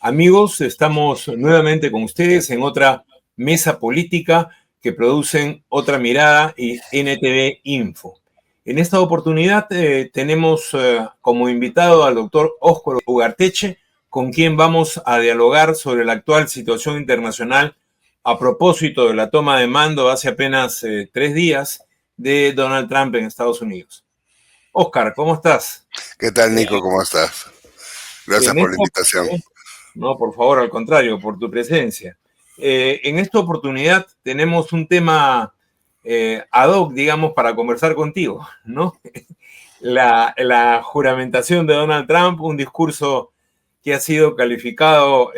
Amigos, estamos nuevamente con ustedes en otra mesa política que producen Otra Mirada y NTV Info. En esta oportunidad tenemos como invitado al doctor Óscar Ugarteche, con quien vamos a dialogar sobre la actual situación internacional a propósito de la toma de mando hace apenas 3 días de Donald Trump en Estados Unidos. Óscar, ¿cómo estás? ¿Qué tal, Nico? ¿Cómo estás? Gracias En por la esta invitación. No, por favor, al contrario, por tu presencia. En esta oportunidad tenemos un tema ad hoc, digamos, para conversar contigo, ¿no? La juramentación de Donald Trump, un discurso que ha sido calificado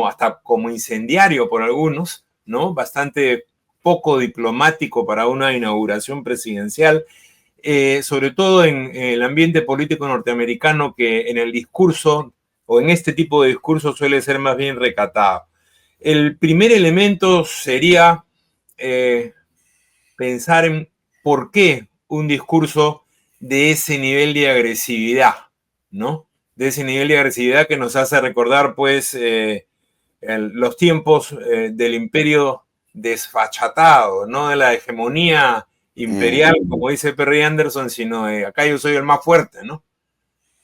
hasta como incendiario por algunos, ¿no? Bastante poco diplomático para una inauguración presidencial, sobre todo en el ambiente político norteamericano, que en el discurso o en este tipo de discurso suele ser más bien recatado. El primer elemento sería pensar en por qué un discurso de ese nivel de agresividad, ¿no? De ese nivel de agresividad que nos hace recordar, pues, los tiempos del imperio desfachatado, no de la hegemonía imperial, como dice Perry Anderson, sino acá yo soy el más fuerte, ¿no?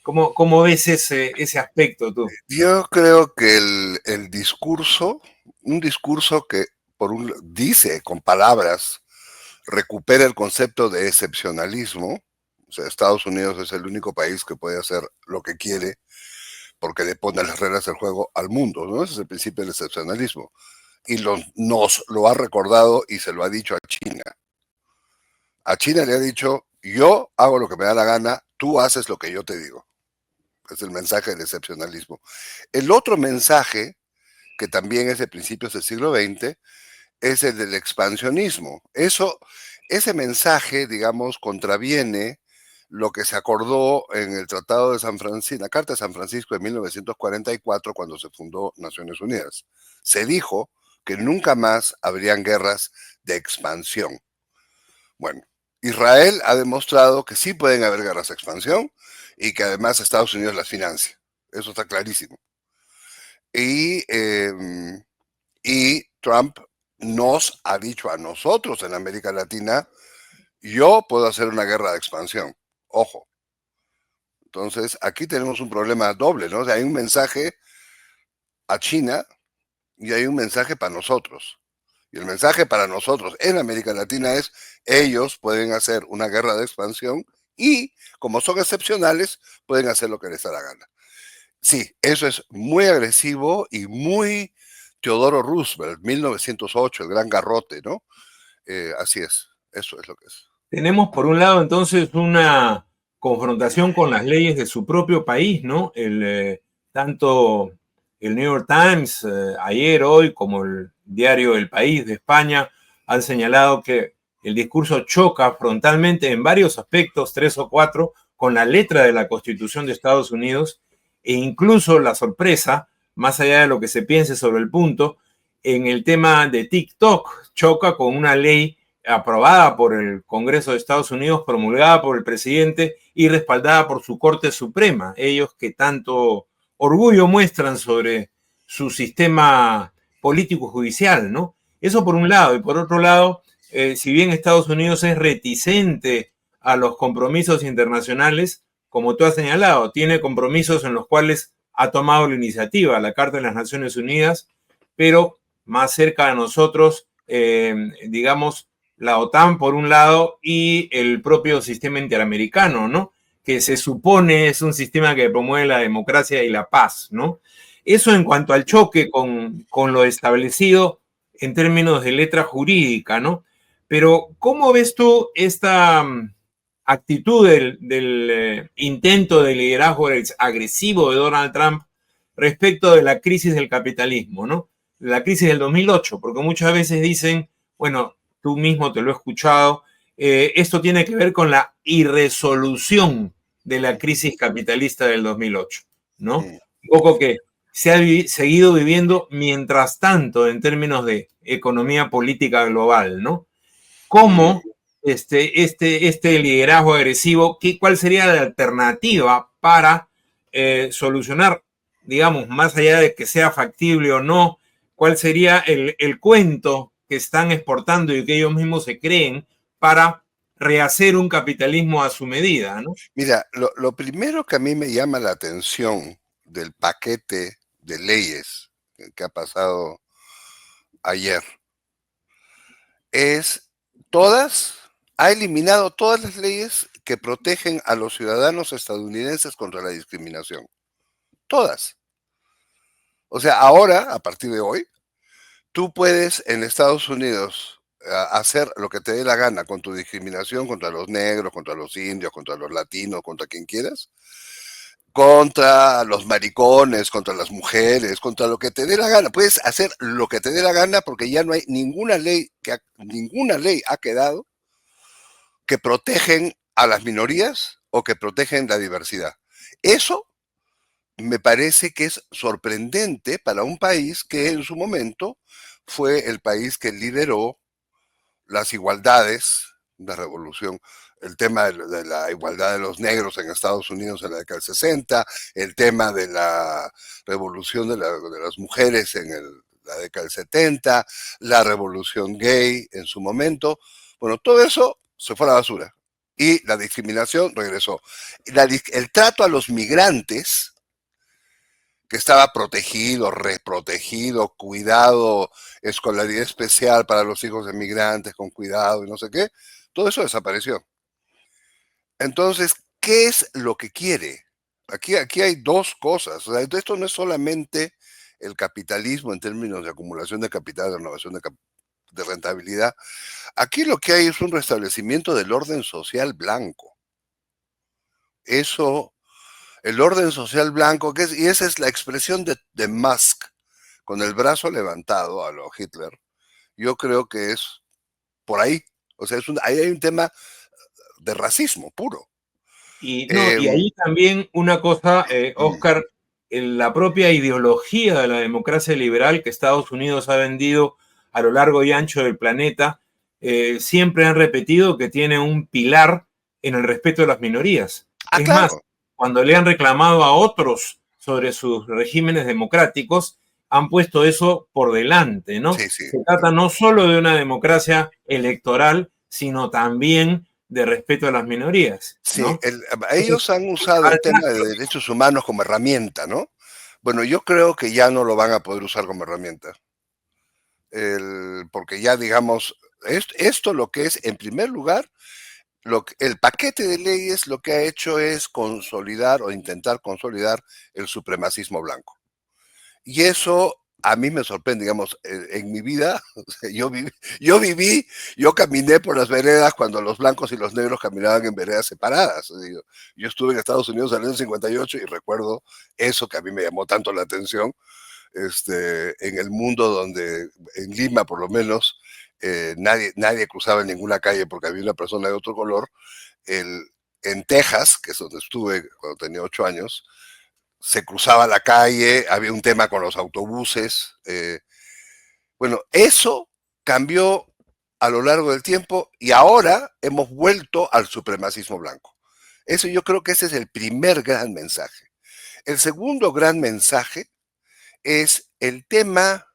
¿Cómo ves ese aspecto tú? Yo creo que el discurso, un discurso que dice con palabras, recupera el concepto de excepcionalismo. O sea, Estados Unidos es el único país que puede hacer lo que quiere porque le pone las reglas del juego al mundo, ¿no? Ese es el principio del excepcionalismo. Y nos lo ha recordado y se lo ha dicho a China. A China le ha dicho, yo hago lo que me da la gana, tú haces lo que yo te digo. Es el mensaje del excepcionalismo. El otro mensaje, que también es de principios del siglo XX, es el del expansionismo. Ese mensaje, digamos, contraviene lo que se acordó en el Tratado de San Francisco, la Carta de San Francisco de 1944, cuando se fundó Naciones Unidas. Se dijo que nunca más habrían guerras de expansión. Bueno, Israel ha demostrado que sí pueden haber guerras de expansión y que además Estados Unidos las financia. Eso está clarísimo. Y Trump nos ha dicho a nosotros en América Latina, yo puedo hacer una guerra de expansión. Ojo. Entonces, aquí tenemos un problema doble, ¿no? O sea, hay un mensaje a China y hay un mensaje para nosotros. Y el mensaje para nosotros en América Latina es, ellos pueden hacer una guerra de expansión y, como son excepcionales, pueden hacer lo que les da la gana. Sí, eso es muy agresivo y muy Teodoro Roosevelt, 1908, el gran garrote, ¿no? Así es, eso es lo que es. Tenemos por un lado entonces una confrontación con las leyes de su propio país, ¿no? Tanto el New York Times ayer, hoy, como el diario El País de España han señalado que el discurso choca frontalmente en varios aspectos, 3 o 4, con la letra de la Constitución de Estados Unidos, e incluso la sorpresa, más allá de lo que se piense sobre el punto, en el tema de TikTok, choca con una ley aprobada por el Congreso de Estados Unidos, promulgada por el presidente y respaldada por su Corte Suprema. Ellos que tanto orgullo muestran sobre su sistema político-judicial, ¿no? Eso por un lado. Y por otro lado, si bien Estados Unidos es reticente a los compromisos internacionales, como tú has señalado, tiene compromisos en los cuales ha tomado la iniciativa, la Carta de las Naciones Unidas, pero más cerca de nosotros, digamos, la OTAN por un lado y el propio sistema interamericano, ¿no? Que se supone es un sistema que promueve la democracia y la paz, ¿no? Eso en cuanto al choque con lo establecido en términos de letra jurídica, ¿no? Pero, ¿cómo ves tú esta actitud del intento de liderazgo agresivo de Donald Trump respecto de la crisis del capitalismo, ¿no? La crisis del 2008, porque muchas veces dicen, bueno, tú mismo te lo he escuchado, esto tiene que ver con la irresolución de la crisis capitalista del 2008, ¿no? Un poco que se ha seguido viviendo mientras tanto en términos de economía política global, ¿no? ¿Cómo este liderazgo agresivo, cuál sería la alternativa para solucionar digamos, más allá de que sea factible o no, cuál sería el cuento que están exportando y que ellos mismos se creen para rehacer un capitalismo a su medida, ¿no? Mira, lo primero que a mí me llama la atención del paquete de leyes que ha pasado ayer es ha eliminado todas las leyes que protegen a los ciudadanos estadounidenses contra la discriminación. Todas. O sea, ahora, a partir de hoy, tú puedes en Estados Unidos hacer lo que te dé la gana con tu discriminación contra los negros, contra los indios, contra los latinos, contra quien quieras, contra los maricones, contra las mujeres, contra lo que te dé la gana. Puedes hacer lo que te dé la gana porque ya no hay ninguna ley ninguna ley ha quedado que protegen a las minorías o que protegen la diversidad. Eso me parece que es sorprendente para un país que en su momento fue el país que lideró las igualdades, la revolución, el tema de la igualdad de los negros en Estados Unidos en la década del 60, el tema de la revolución de las mujeres en la década del 70, la revolución gay en su momento. Bueno, todo eso se fue a la basura y la discriminación regresó. El trato a los migrantes, que estaba protegido, reprotegido, cuidado, escolaridad especial para los hijos de migrantes con cuidado y no sé qué, todo eso desapareció. Entonces, ¿qué es lo que quiere? Aquí hay dos cosas. O sea, esto no es solamente el capitalismo en términos de acumulación de capital, de renovación de rentabilidad. Aquí lo que hay es un restablecimiento del orden social blanco. Eso, el orden social blanco, y esa es la expresión de Musk, con el brazo levantado a lo Hitler, yo creo que es por ahí. O sea, ahí hay un tema de racismo puro. Y, no, y ahí también una cosa, Oscar, en la propia ideología de la democracia liberal que Estados Unidos ha vendido a lo largo y ancho del planeta, siempre han repetido que tiene un pilar en el respeto de las minorías. Es más, claro. cuando le han reclamado a otros sobre sus regímenes democráticos, han puesto eso por delante, ¿no? Sí, sí. Se trata no solo de una democracia electoral, sino también de respeto a las minorías, Sí, ¿no? ellos han usado el tema de derechos humanos como herramienta, ¿no? Bueno, yo creo que ya no lo van a poder usar como herramienta. Porque ya, digamos, esto lo que es, en primer lugar, el paquete de leyes lo que ha hecho es consolidar o intentar consolidar el supremacismo blanco. Y eso a mí me sorprende, digamos, en mi vida, yo caminé por las veredas cuando los blancos y los negros caminaban en veredas separadas. Yo estuve en Estados Unidos en el año 58 y recuerdo eso que a mí me llamó tanto la atención, en el mundo donde, en Lima por lo menos, nadie cruzaba en ninguna calle porque había una persona de otro color. En Texas, que es donde estuve cuando tenía 8 años, se cruzaba la calle, había un tema con los autobuses. Bueno, eso cambió a lo largo del tiempo y ahora hemos vuelto al supremacismo blanco. Eso yo creo que ese es el primer gran mensaje. El segundo gran mensaje es el tema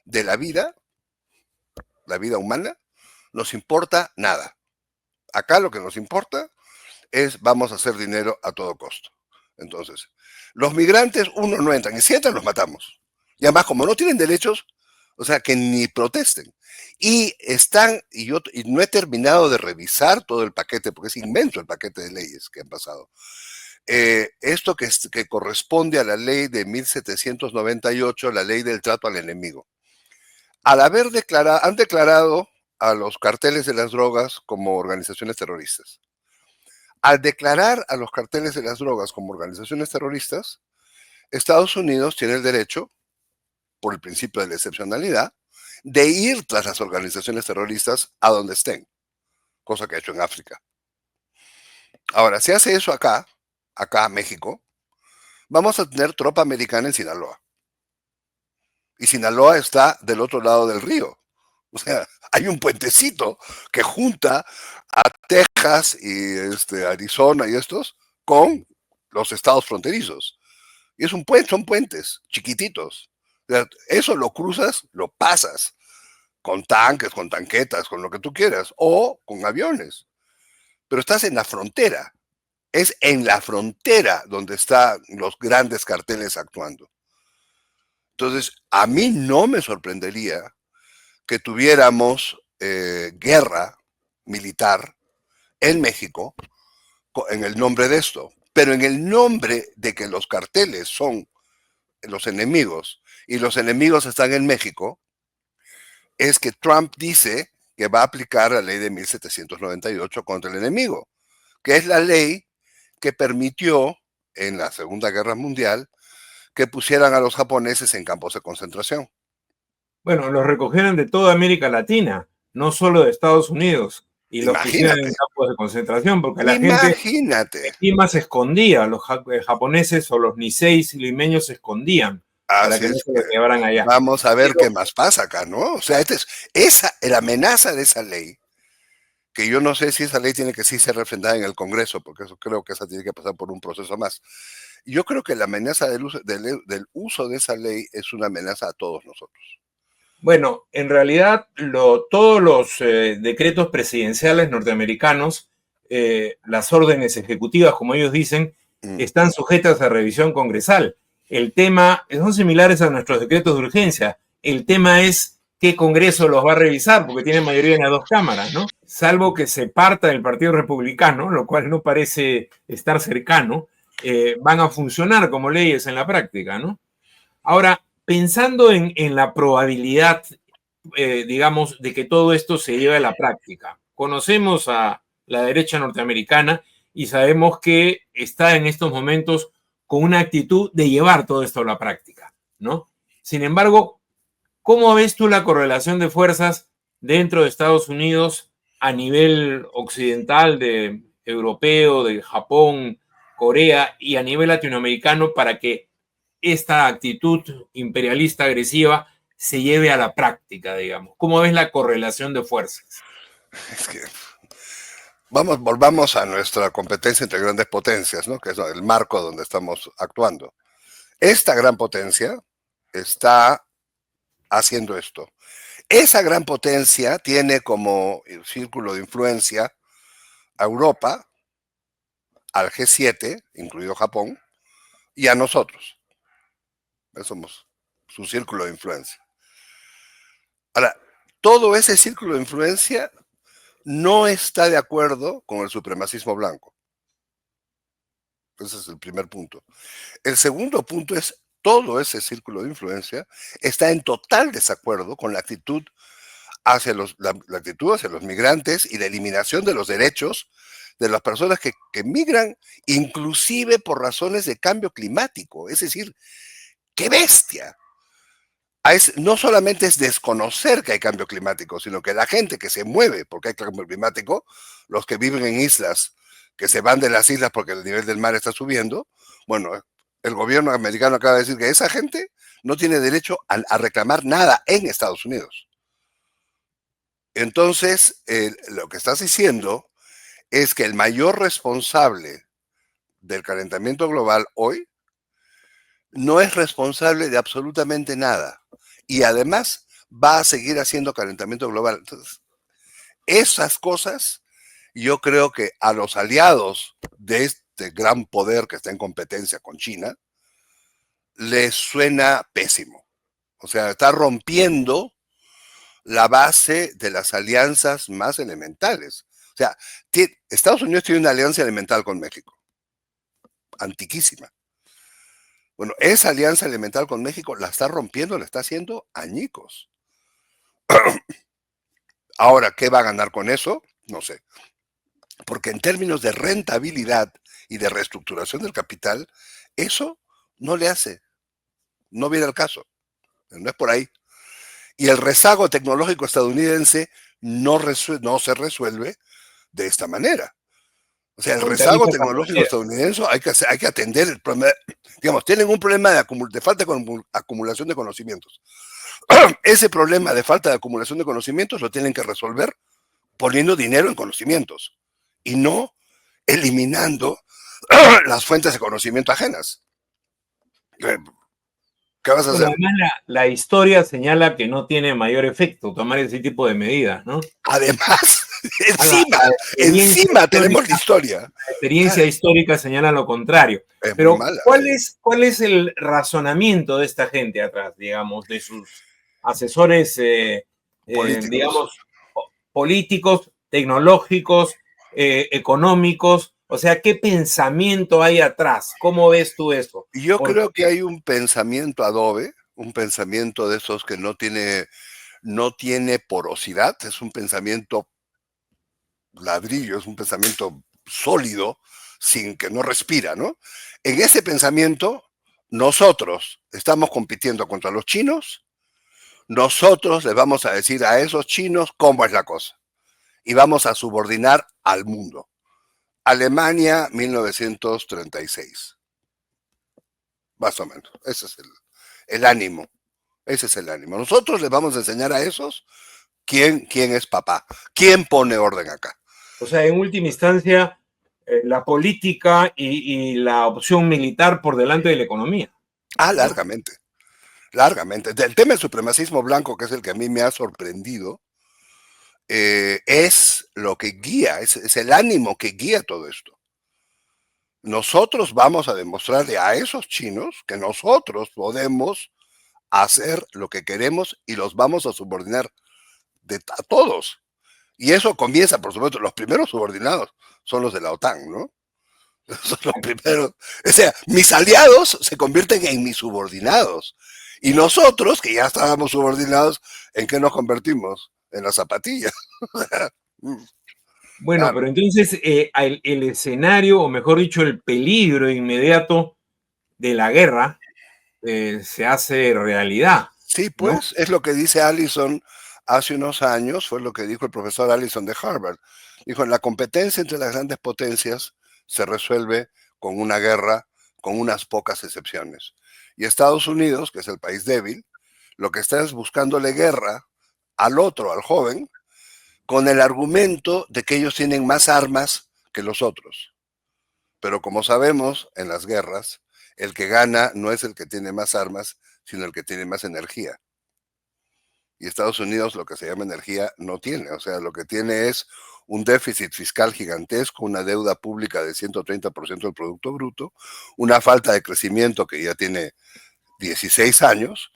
de la vida humana, nos importa nada. Acá lo que nos importa es vamos a hacer dinero a todo costo. Entonces, los migrantes, uno, no entran, y si entran los matamos. Y además, como no tienen derechos, o sea, que ni protesten. Y no he terminado de revisar todo el paquete, porque es inmenso el paquete de leyes que han pasado. Esto que corresponde a la ley de 1798, la ley del trato al enemigo. Han declarado a los carteles de las drogas como organizaciones terroristas. Al declarar a los carteles de las drogas como organizaciones terroristas, Estados Unidos tiene el derecho, por el principio de la excepcionalidad, de ir tras las organizaciones terroristas a donde estén, cosa que ha hecho en África. Ahora, si hace eso acá, México, vamos a tener tropa americana en Sinaloa. Y Sinaloa está del otro lado del río. O sea, hay un puentecito que junta a Texas y Arizona y estos con los estados fronterizos. Y es un puente, son puentes chiquititos. O sea, eso lo cruzas, lo pasas con tanques, con tanquetas, con lo que tú quieras, o con aviones. Pero estás en la frontera. Es en la frontera donde están los grandes carteles actuando. Entonces, a mí no me sorprendería que tuviéramos guerra militar en México en el nombre de esto, pero en el nombre de que los carteles son los enemigos y los enemigos están en México, es que Trump dice que va a aplicar la ley de 1798 contra el enemigo, que es la ley que permitió en la Segunda Guerra Mundial que pusieran a los japoneses en campos de concentración. Bueno, los recogieron de toda América Latina, no solo de Estados Unidos, y los pusieron en Imagínate, campos de concentración, porque la gente imagínate. aquí más se escondía, los japoneses o los niseis y limeños se escondían para Así que no es se que los llevaran allá. vamos a ver Pero, qué más pasa acá, ¿no? O sea, la amenaza de esa ley, que yo no sé si esa ley tiene que sí ser refrendada en el Congreso, porque eso creo que esa tiene que pasar por un proceso más. Yo creo que la amenaza del uso de esa ley es una amenaza a todos nosotros. bueno, en realidad todos los decretos presidenciales norteamericanos, las órdenes ejecutivas, como ellos dicen, están sujetas a revisión congresal. El tema, son similares a nuestros decretos de urgencia. El tema es qué Congreso los va a revisar, porque tienen mayoría en las dos cámaras, ¿no? Salvo que se parta del Partido Republicano, lo cual no parece estar cercano, van a funcionar como leyes en la práctica, ¿no? Ahora, pensando en la probabilidad, digamos, de que todo esto se lleve a la práctica, conocemos a la derecha norteamericana y sabemos que está en estos momentos con una actitud de llevar todo esto a la práctica, ¿no? Sin embargo, ¿cómo ves tú la correlación de fuerzas dentro de Estados Unidos a nivel occidental, de europeo, de Japón, Corea y a nivel latinoamericano para que esta actitud imperialista agresiva se lleve a la práctica, digamos? ¿Cómo ves la correlación de fuerzas? Es que volvamos a nuestra competencia entre grandes potencias, ¿no? Que es el marco donde estamos actuando. Esta gran potencia está haciendo esto. Esa gran potencia tiene como círculo de influencia a Europa, al G7, incluido Japón, y a nosotros. Somos su círculo de influencia. Ahora, todo ese círculo de influencia no está de acuerdo con el supremacismo blanco. Ese es el primer punto. El segundo punto es todo ese círculo de influencia está en total desacuerdo con la actitud hacia la actitud hacia los migrantes y la eliminación de los derechos de las personas que migran, inclusive por razones de cambio climático. Es decir, ¡qué bestia! No solamente es desconocer que hay cambio climático, sino que la gente que se mueve porque hay cambio climático, los que viven en islas, que se van de las islas porque el nivel del mar está subiendo, bueno, el gobierno americano acaba de decir que esa gente no tiene derecho a reclamar nada en Estados Unidos. Entonces, lo que estás diciendo es que el mayor responsable del calentamiento global hoy no es responsable de absolutamente nada. Y además va a seguir haciendo calentamiento global. Entonces, esas cosas, yo creo que a los aliados de este gran poder que está en competencia con China, les suena pésimo. O sea, está rompiendo la base de las alianzas más elementales. O sea, Estados Unidos tiene una alianza elemental con México, antiquísima. Bueno, esa alianza elemental con México la está rompiendo, la está haciendo añicos. Ahora, ¿qué va a ganar con eso? No sé. Porque en términos de rentabilidad y de reestructuración del capital, eso no le hace, no viene al caso. No es por ahí. Y el rezago tecnológico estadounidense no se resuelve de esta manera. O sea, el Con rezago tarifas tecnológico arancelas. estadounidense hay que atender el problema. Digamos, tienen un problema de falta de acumulación de conocimientos. Ese problema de falta de acumulación de conocimientos lo tienen que resolver poniendo dinero en conocimientos y no eliminando las fuentes de conocimiento ajenas. ¿Qué vas a Bueno, hacer? además la historia señala que no tiene mayor efecto tomar ese tipo de medidas, ¿no? Además, encima, La experiencia encima tenemos la histórica, historia. la experiencia histórica señala lo contrario. Es muy Pero, mala. ¿cuál es el razonamiento de esta gente atrás, digamos, de sus asesores, Políticos. digamos, políticos, tecnológicos, económicos? O sea, ¿qué pensamiento hay atrás? ¿Cómo ves tú eso? Y yo Porque creo que hay un pensamiento adobe, un pensamiento de esos que no tiene porosidad, es un pensamiento ladrillo, es un pensamiento sólido, sin que no respira, ¿no? En ese pensamiento, nosotros estamos compitiendo contra los chinos, nosotros les vamos a decir a esos chinos cómo es la cosa y vamos a subordinar al mundo. Alemania 1936, más o menos. Ese es el ánimo. Ese es el ánimo. Nosotros les vamos a enseñar a esos quién es papá, quién pone orden acá. o sea, en última instancia, la política y la opción militar por delante de la economía, Ah, ¿no? largamente, largamente. Del tema del supremacismo blanco, que es el que a mí me ha sorprendido, es lo que guía, es el ánimo que guía todo esto. Nosotros vamos a demostrarle a esos chinos que nosotros podemos hacer lo que queremos y los vamos a subordinar a todos. Y eso comienza, por supuesto, los primeros subordinados son los de la OTAN, ¿no? Son los primeros. O sea, mis aliados se convierten en mis subordinados. Y nosotros, que ya estábamos subordinados, ¿en qué nos convertimos? En las zapatillas. Bueno, Claro. pero entonces el escenario, o mejor dicho, el peligro inmediato de la guerra se hace realidad, Sí, ¿no? pues, es lo que dice Allison hace unos años, fue lo que dijo el profesor Allison de Harvard. Dijo, la competencia entre las grandes potencias se resuelve con una guerra, con unas pocas excepciones. Y Estados Unidos, que es el país débil, lo que está es buscándole guerra al otro, al joven, con el argumento de que ellos tienen más armas que los otros. Pero como sabemos, en las guerras, el que gana no es el que tiene más armas, sino el que tiene más energía. Y Estados Unidos lo que se llama energía no tiene, o sea, lo que tiene es un déficit fiscal gigantesco, una deuda pública de 130% del Producto Bruto, una falta de crecimiento que ya tiene 16 años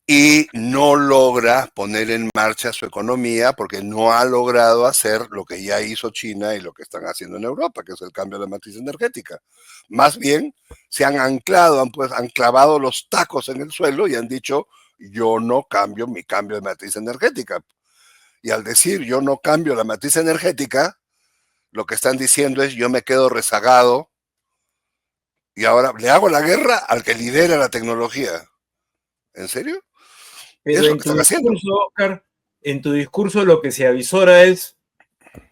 y no logra poner en marcha su economía porque no ha logrado hacer lo que ya hizo China y lo que están haciendo en Europa, que es el cambio de la matriz energética. Más bien se han anclado, han clavado los tacos en el suelo y han dicho, yo no cambio mi cambio de matriz energética. Y al decir yo no cambio la matriz energética, lo que están diciendo es yo me quedo rezagado y ahora le hago la guerra al que lidera la tecnología. ¿En serio? Eso Pero es lo en que tu están haciendo. discurso, Oscar, en tu discurso lo que se avisora es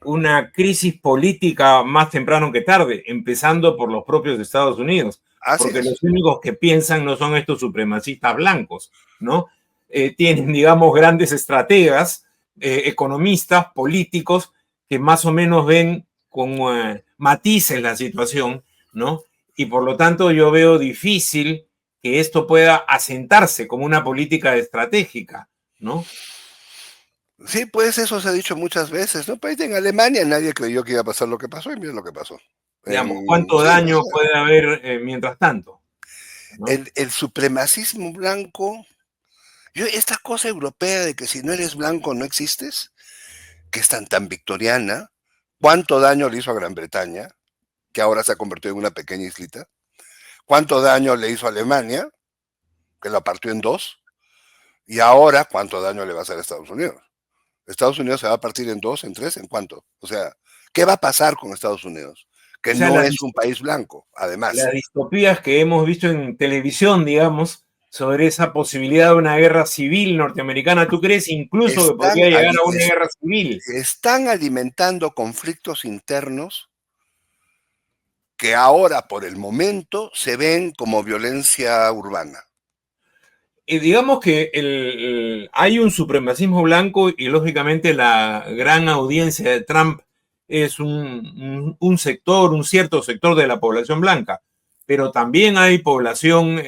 una crisis política más temprano que tarde, empezando por los propios Estados Unidos, Así porque es. los únicos que piensan no son estos supremacistas blancos, ¿no? Tienen, digamos, grandes estrategas, economistas, políticos, que más o menos ven con matices la situación, ¿no? Y por lo tanto yo veo difícil que esto pueda asentarse como una política estratégica, ¿no? Sí, pues eso se ha dicho muchas veces, ¿no? Pues en Alemania nadie creyó que iba a pasar lo que pasó y mira lo que pasó. Digamos, ¿cuánto Sí, o daño sea, puede haber mientras tanto? ¿No? el supremacismo blanco, esta cosa europea de que si no eres blanco no existes, que es tan victoriana, ¿cuánto daño le hizo a Gran Bretaña, que ahora se ha convertido en una pequeña islita? ¿Cuánto daño le hizo a Alemania, que la partió en dos? Y ahora, ¿cuánto daño le va a hacer a Estados Unidos? Estados Unidos se va a partir en dos, en tres, ¿en cuánto? O sea, ¿qué va a pasar con Estados Unidos? O Que sea, no es un país blanco, las además. distopías que hemos visto en televisión, digamos, sobre esa posibilidad de una guerra civil norteamericana, ¿tú crees incluso que Están, podría llegar a una guerra civil? están alimentando conflictos internos que ahora, por el momento, se ven como violencia urbana. Digamos que hay un supremacismo blanco y lógicamente la gran audiencia de Trump es un sector, un cierto sector de la población blanca. pero también hay población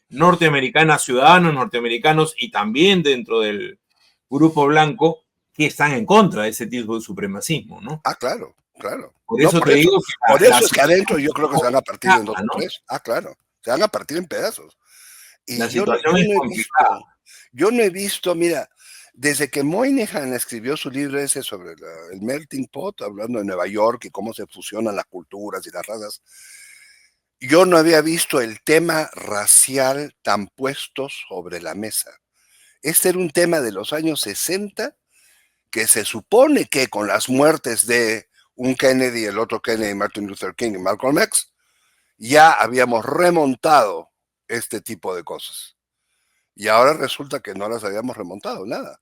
norteamericana, ciudadanos norteamericanos y también dentro del grupo blanco que están en contra de ese tipo de supremacismo, ¿no? Ah, claro, claro. Por No, eso te digo que por la eso es que situación adentro yo creo que se van a partir en dos o ¿no? tres. Ah, claro, se van a partir en pedazos. La Y situación es complicada. yo no he visto, mira, desde que Moynihan escribió su libro ese sobre el melting pot, hablando de Nueva York y cómo se fusionan las culturas y las razas, yo no había visto el tema racial tan puesto sobre la mesa. Este era un tema de los años 60 que se supone que con las muertes de un Kennedy, el otro Kennedy, Martin Luther King y Malcolm X, ya habíamos remontado este tipo de cosas. Y ahora resulta que no las habíamos remontado, nada.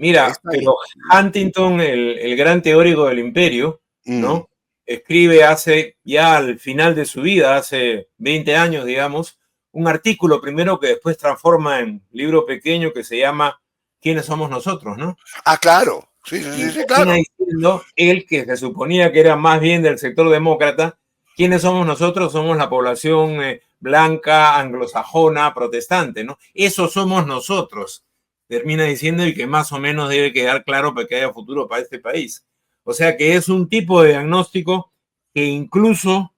O sea, Mira, pero Huntington, el gran teórico del imperio, Mm, ¿no? Escribe hace, ya al final de su vida, hace 20 años, digamos, un artículo primero que después transforma en libro pequeño que se llama ¿Quiénes somos nosotros?, ¿no? Ah, claro. Sí, sí, Y sí, sí, termina claro. diciendo él, que se suponía que era más bien del sector demócrata, ¿quiénes somos nosotros? Somos la población blanca, anglosajona, protestante, ¿no? Eso somos nosotros. Termina diciendo y que más o menos debe quedar claro para que haya futuro para este país. O sea que es un tipo de diagnóstico que incluso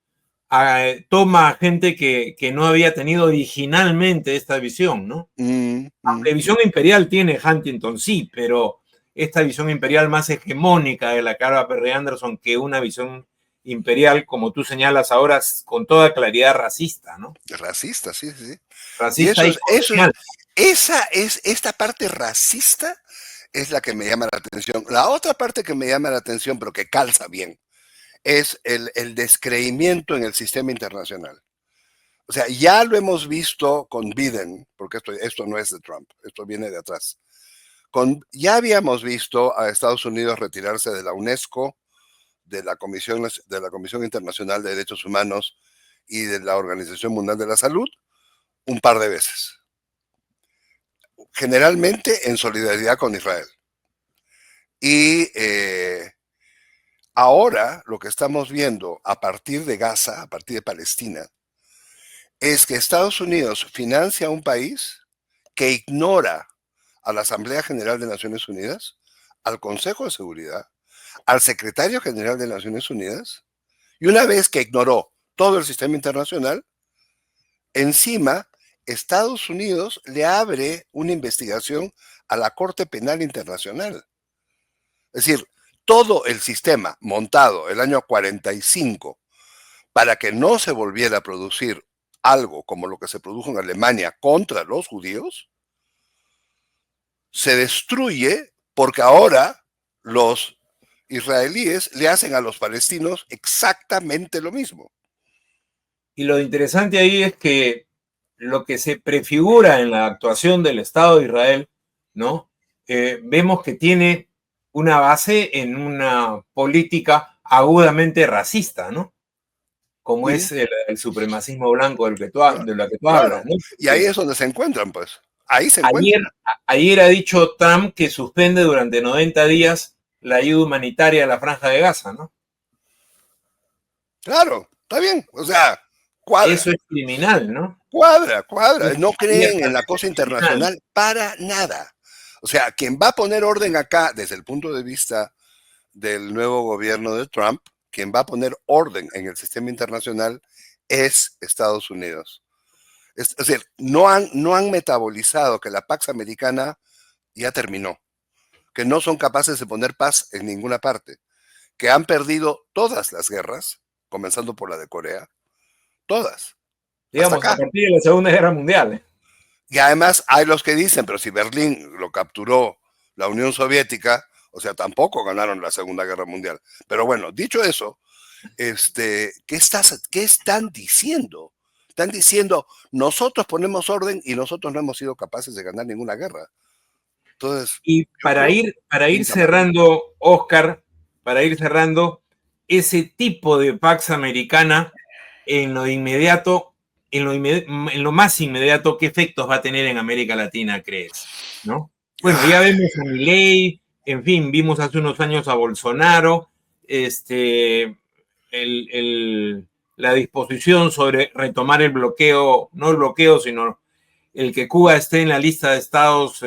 toma a gente que no había tenido originalmente esta visión, ¿no? Mm, La mm. visión imperial tiene Huntington, sí, pero esta visión imperial más hegemónica de la Carva Perry Anderson que una visión imperial, como tú señalas ahora, con toda claridad racista, ¿no? Racista, sí, sí, sí. Y Racista y colonial. esta parte racista es la que me llama la atención. La otra parte que me llama la atención, pero que calza bien, es el descreimiento en el sistema internacional. O sea, ya lo hemos visto con Biden, porque esto no es de Trump, esto viene de atrás. Ya habíamos visto a Estados Unidos retirarse de la UNESCO, de la Comisión Internacional de Derechos Humanos y de la Organización Mundial de la Salud un par de veces, generalmente en solidaridad con Israel. Y ahora lo que estamos viendo a partir de Gaza, a partir de Palestina, es que Estados Unidos financia a un país que ignora a la Asamblea General de Naciones Unidas, al Consejo de Seguridad, al Secretario General de Naciones Unidas, y una vez que ignoró todo el sistema internacional, encima Estados Unidos le abre una investigación a la Corte Penal Internacional. Es decir, todo el sistema montado el año 45 para que no se volviera a producir algo como lo que se produjo en Alemania contra los judíos, se destruye porque ahora los israelíes le hacen a los palestinos exactamente lo mismo. Y lo interesante ahí es que lo que se prefigura en la actuación del Estado de Israel, ¿no? Vemos que tiene una base en una política agudamente racista, ¿no? Como Mm, es el supremacismo blanco de lo que tú hablas, claro. ¿no? Y ahí Porque es donde se encuentran, pues. Ahí se ayer, encuentran. ayer ha dicho Trump que suspende durante 90 días la ayuda humanitaria a la Franja de Gaza, ¿no? Claro, está bien. O sea, cuadra. Eso es criminal, ¿no? Cuadra, cuadra. Es No creen en la abiertamente cosa criminal. internacional para nada. O sea, quien va a poner orden acá desde el punto de vista del nuevo gobierno de Trump, quien va a poner orden en el sistema internacional es Estados Unidos. Es decir, no han metabolizado que la Pax Americana ya terminó, que no son capaces de poner paz en ninguna parte, que han perdido todas las guerras, comenzando por la de Corea, todas, hasta Digamos, a acá. partir de la Segunda Guerra Mundial. Y además hay los que dicen, pero si Berlín lo capturó la Unión Soviética, o sea, tampoco ganaron la Segunda Guerra Mundial. Pero bueno, dicho eso, ¿qué están diciendo? Están diciendo, nosotros ponemos orden y nosotros no hemos sido capaces de ganar ninguna guerra. Entonces, Y yo creo que para ir pinta mal. cerrando, Oscar, para ir cerrando, ese tipo de Pax Americana en lo inmediato, en lo más inmediato, ¿qué efectos va a tener en América Latina, crees? ¿No? Bueno, ya vemos a Milei, en fin, vimos hace unos años a Bolsonaro, el, la disposición sobre retomar el bloqueo, no el bloqueo, sino el que Cuba esté en la lista de estados Sí,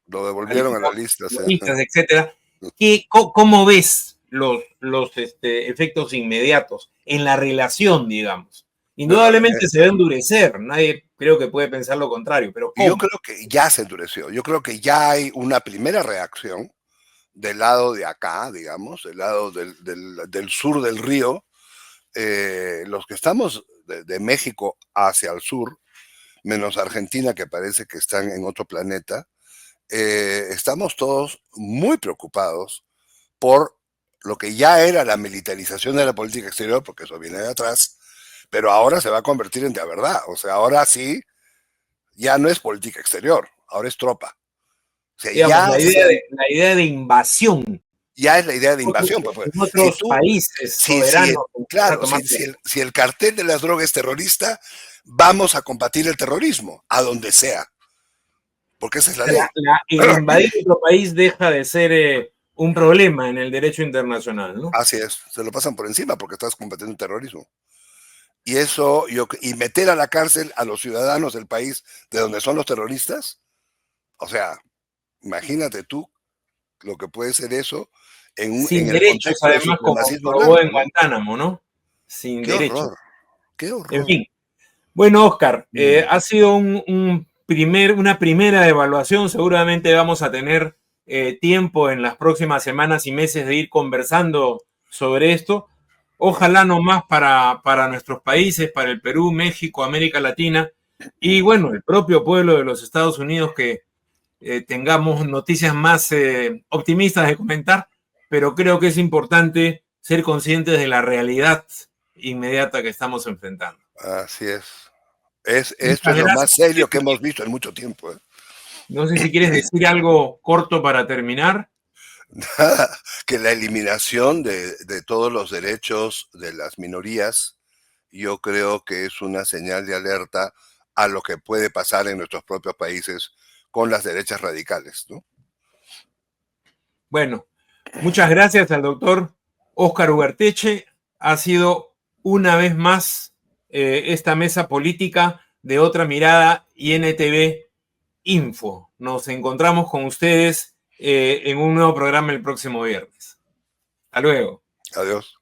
lo devolvieron a la lista. Sí. etcétera. ¿Cómo ves los efectos inmediatos en la relación, digamos? Indudablemente se va a endurecer, nadie creo que puede pensar lo contrario, pero ¿cómo? Yo creo que ya se endureció, yo creo que ya hay una primera reacción del lado de acá, digamos, del lado del sur del río. Los que estamos de México hacia el sur, menos Argentina, que parece que están en otro planeta, estamos todos muy preocupados por lo que ya era la militarización de la política exterior, porque eso viene de atrás, pero ahora se va a convertir en de verdad. O sea, ahora sí, ya no es política exterior, ahora es tropa. O sea, Digamos, la idea de invasión. Ya es la idea de invasión. Pues, En otros países soberanos. Claro, si el cartel de las drogas es terrorista, vamos a combatir el terrorismo, a donde sea. Porque esa es la ley. El invadir otro país deja de ser un problema en el derecho internacional, ¿no? Así es, se lo pasan por encima porque estás combatiendo el terrorismo. Y eso, y meter a la cárcel a los ciudadanos del país de donde son los terroristas, o sea, imagínate tú lo que puede ser eso Sin en el derechos, contexto del además, como supremacismo probó blanco, en Guantánamo, ¿no? Sin qué derechos. horror, qué horror. En fin. Bueno, Oscar, ha sido una primera evaluación. Seguramente vamos a tener tiempo en las próximas semanas y meses de ir conversando sobre esto. Ojalá no más para nuestros países, para el Perú, México, América Latina y, bueno, el propio pueblo de los Estados Unidos, que tengamos noticias más optimistas de comentar, pero creo que es importante ser conscientes de la realidad inmediata que estamos enfrentando. Así es. Esto Muchas es lo más gracias. serio que hemos visto en mucho tiempo. No sé si quieres decir algo corto para terminar. Nada, que la eliminación de todos los derechos de las minorías, yo creo que es una señal de alerta a lo que puede pasar en nuestros propios países con las derechas radicales, ¿no? Bueno, muchas gracias al doctor Óscar Ugarteche. Ha sido una vez más esta mesa política de Otra Mirada y NTV Info. Nos encontramos con ustedes en un nuevo programa el próximo viernes. Hasta luego. Adiós.